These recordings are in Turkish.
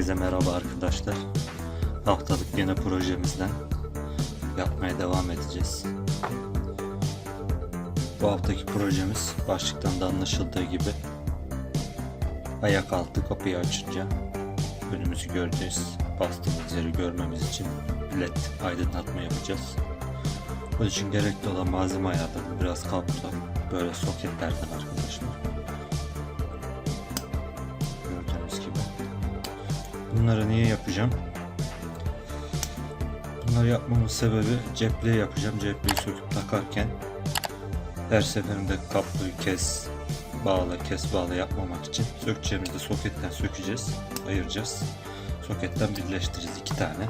Herkese merhaba arkadaşlar. Haftalık yine projemizden yapmaya devam edeceğiz. Bu haftaki projemiz başlıktan da anlaşıldığı gibi ayak altı kapıyı açınca önümüzü göreceğiz. Bastığımız yeri görmemiz için led aydınlatma yapacağız. Bunun için gerekli olan malzeme ayarladım. Biraz kablo, böyle soketlerden arkadaşlar. Gördüğünüz gibi. Bunları niye yapacağım? Bunları yapmamın sebebi cepliği yapacağım. Cepliği söküp takarken her seferinde kabloyu kes bağla yapmamak için sökeceğimizde soketten sökeceğiz, ayıracağız. Soketten birleştireceğiz 2 tane.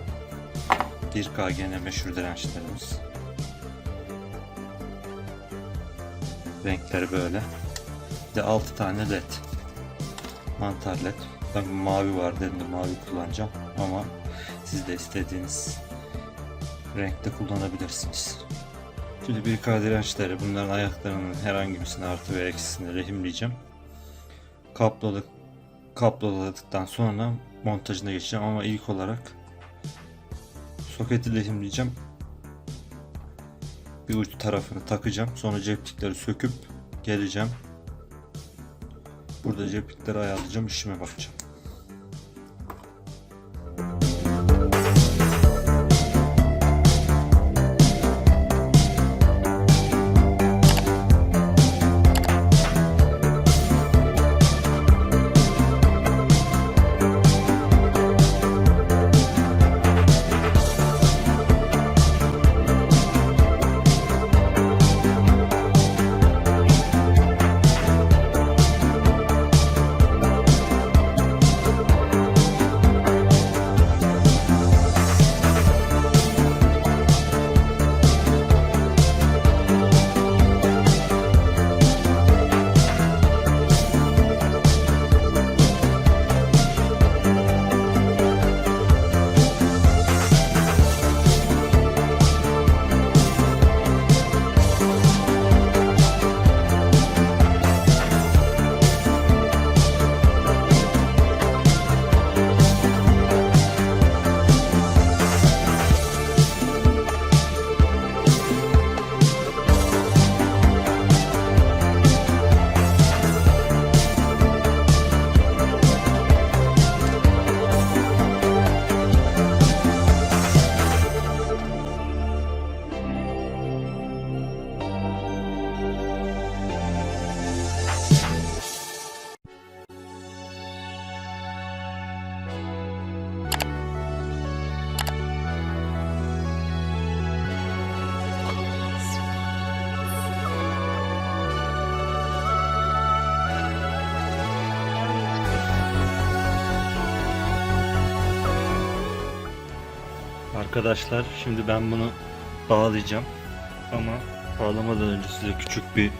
1K gene meşhur dirençlerimiz. Renkleri böyle. Bir de 6 tane led. Mantar led. Ben mavi var dedim de mavi kullanacağım ama siz de istediğiniz renkte kullanabilirsiniz. Şimdi 1K dirençleri, bunların ayaklarının herhangi birisini artı ve eksisini lehimleyeceğim. Kaploladıktan sonra montajına geçeceğim ama ilk olarak soketi lehimleyeceğim. Bir uç tarafını takacağım. Sonra ceplikleri söküp geleceğim. Burada ceplikleri ayarlayacağım. İşime bakacağım. Arkadaşlar şimdi ben bunu bağlayacağım ama bağlamadan önce size küçük bir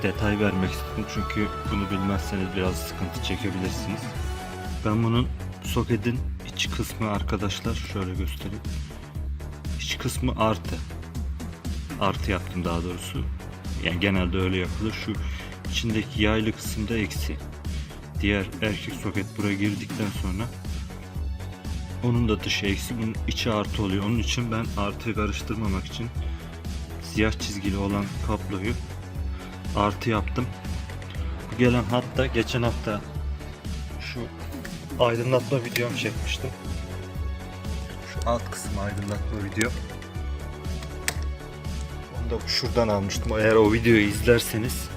detay vermek istedim çünkü bunu bilmezseniz biraz sıkıntı çekebilirsiniz. Ben bunun soketin iç kısmı arkadaşlar şöyle göstereyim. İç kısmı artı yaptım daha doğrusu. Yani genelde öyle yapılır. Şu içindeki yaylı kısımda eksi. Diğer erkek soket buraya girdikten sonra onun da dışı eksi, bunun içi artı oluyor. Onun için ben artıyı karıştırmamak için siyah çizgili olan kabloyu artı yaptım. Bu gelen hatta geçen hafta şu aydınlatma videomu çekmiştim. Şu alt kısmı aydınlatma video. Onu da şuradan almıştım. Eğer o videoyu izlerseniz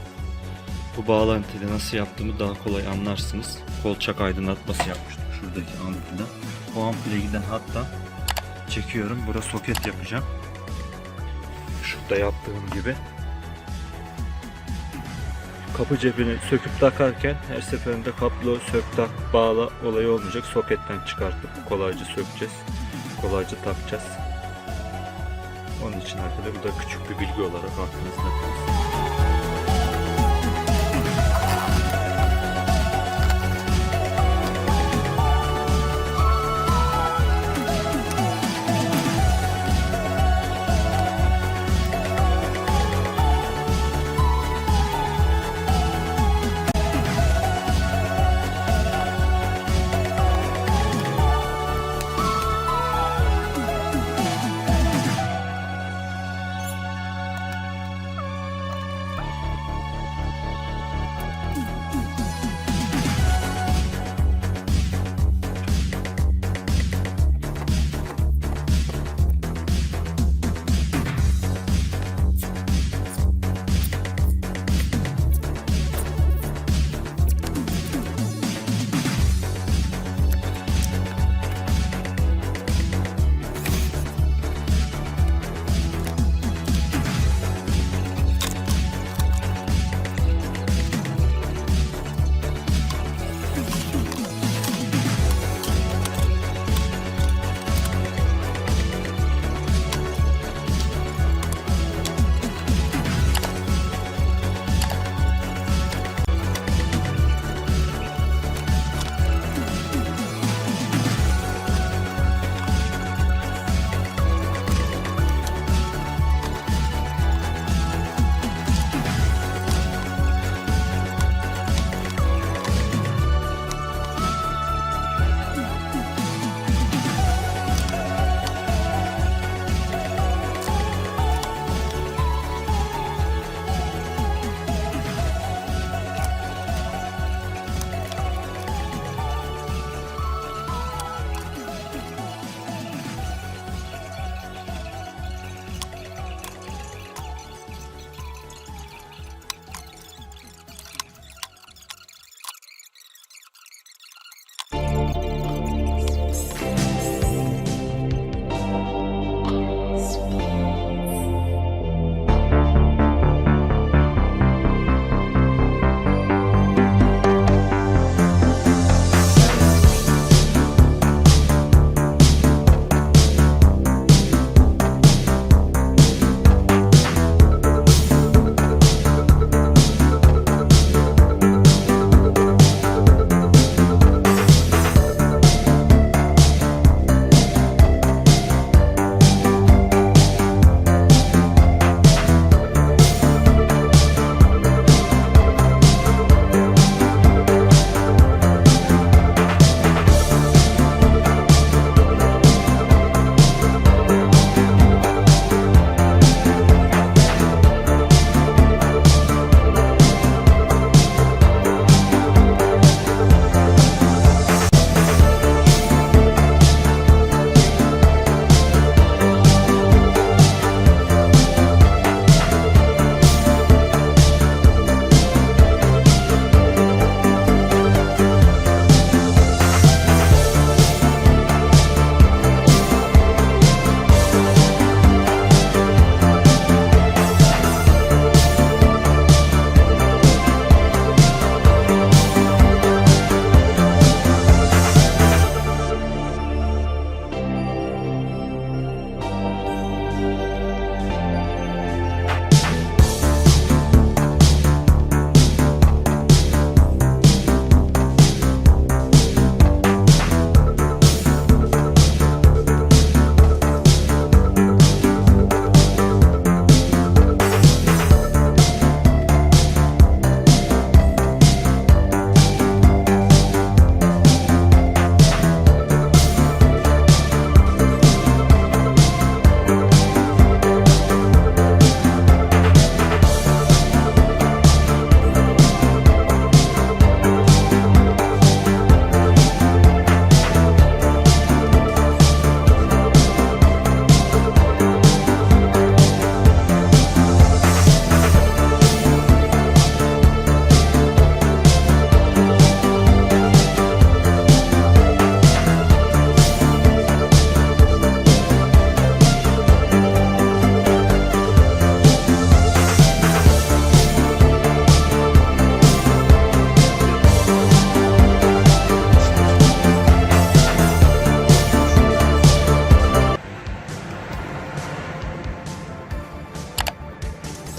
bu bağlantıyla nasıl yaptığımı daha kolay anlarsınız. Kolçak aydınlatması yapmıştım şuradaki ampulden. O ampule giden hattan çekiyorum. Buraya soket yapacağım. Şurada yaptığım gibi. Kapı cebini söküp takarken her seferinde kablo sök tak bağla olayı olmayacak. Soketten çıkartıp kolayca sökeceğiz. Kolayca takacağız. Onun için arkadaşlar bu da küçük bir bilgi olarak aklınızda kalsın.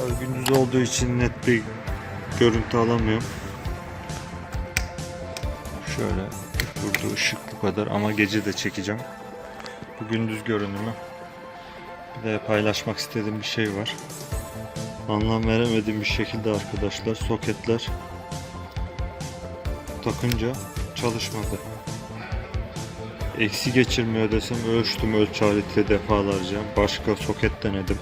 Gündüz olduğu için net bir görüntü alamıyorum. Şöyle burada ışık bu kadar ama gece de çekeceğim. Bu gündüz görünümü. Bir de paylaşmak istediğim bir şey var. Anlam veremediğim bir şekilde arkadaşlar soketler takınca çalışmadı. Eksi geçirmiyor desem ölçtüm ölçü aleti defalarca. Başka soket denedim.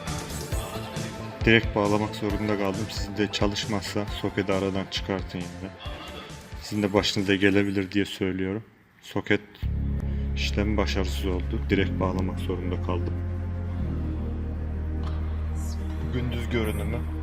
Direkt bağlamak zorunda kaldım. Sizin de çalışmazsa soketi aradan çıkartın yine. Sizin de başınıza gelebilir diye söylüyorum. Soket işlemi başarısız oldu. Direkt bağlamak zorunda kaldım. Gündüz görünümü.